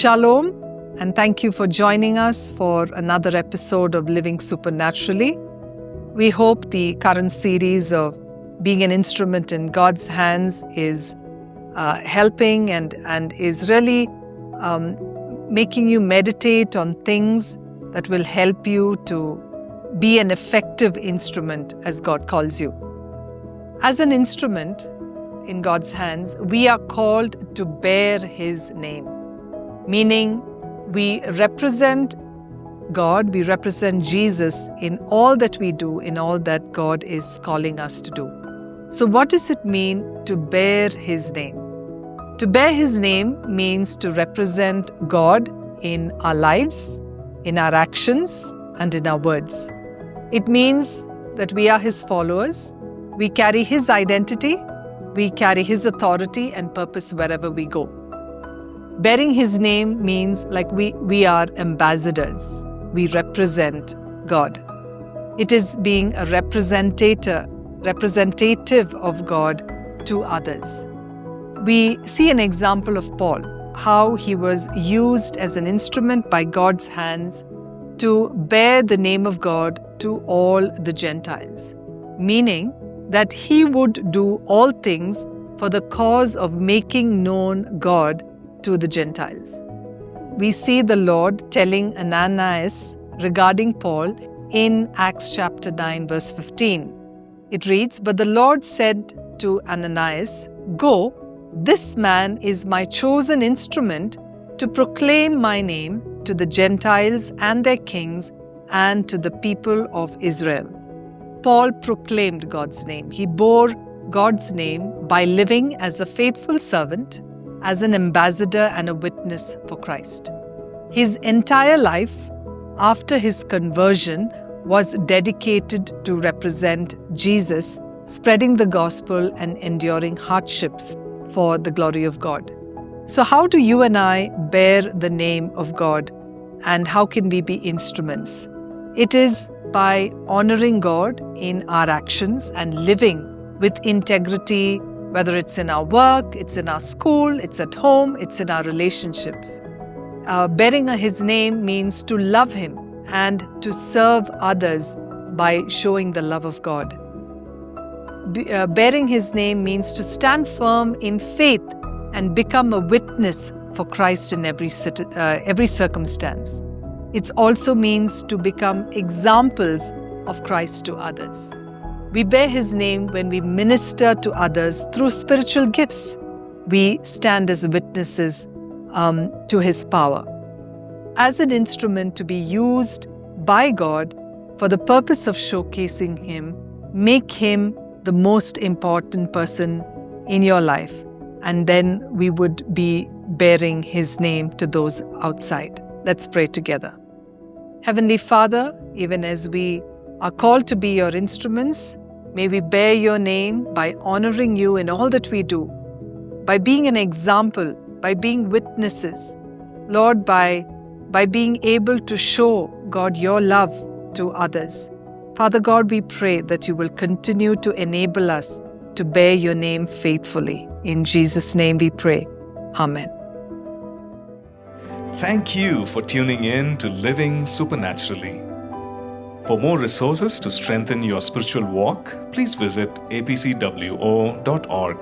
Shalom, and thank you for joining us for another episode of Living Supernaturally. We hope the current series of being an instrument in God's hands is helping and is really making you meditate on things that will help you to be an effective instrument as God calls you. As an instrument in God's hands, we are called to bear His name, meaning we represent God, we represent Jesus in all that we do, in all that God is calling us to do. So what does it mean to bear His name? To bear His name means to represent God in our lives, in our actions, and in our words. It means that we are His followers, we carry His identity, we carry His authority and purpose wherever we go. Bearing His name means like we are ambassadors. We represent God. It is being a representative of God to others. We see an example of Paul, how he was used as an instrument by God's hands to bear the name of God to all the Gentiles, meaning that he would do all things for the cause of making known God to the Gentiles. We see the Lord telling Ananias regarding Paul in Acts chapter 9 verse 15. It reads, "But the Lord said to Ananias, 'Go, this man is my chosen instrument to proclaim my name to the Gentiles and their kings and to the people of Israel.'" Paul proclaimed God's name. He bore God's name by living as a faithful servant, as an ambassador and a witness for Christ. His entire life after his conversion was dedicated to represent Jesus, spreading the gospel and enduring hardships for the glory of God. So how do you and I bear the name of God, and how can we be instruments? It is by honoring God in our actions and living with integrity, whether it's in our work, it's in our school, it's at home, it's in our relationships. Bearing His name means to love Him and to serve others by showing the love of God. Bearing His name means to stand firm in faith and become a witness for Christ in every circumstance. It also means to become examples of Christ to others. We bear His name when we minister to others through spiritual gifts. We stand as witnesses to His power. As an instrument to be used by God for the purpose of showcasing Him, make Him the most important person in your life, and then we would be bearing His name to those outside. Let's pray together. Heavenly Father, even as we are called to be Your instruments, may we bear Your name by honoring You in all that we do, by being an example, by being witnesses, Lord, by being able to show, God, Your love to others. Father God, we pray that You will continue to enable us to bear Your name faithfully. In Jesus' name we pray. Amen. Thank you for tuning in to Living Supernaturally. For more resources to strengthen your spiritual walk, please visit apcwo.org.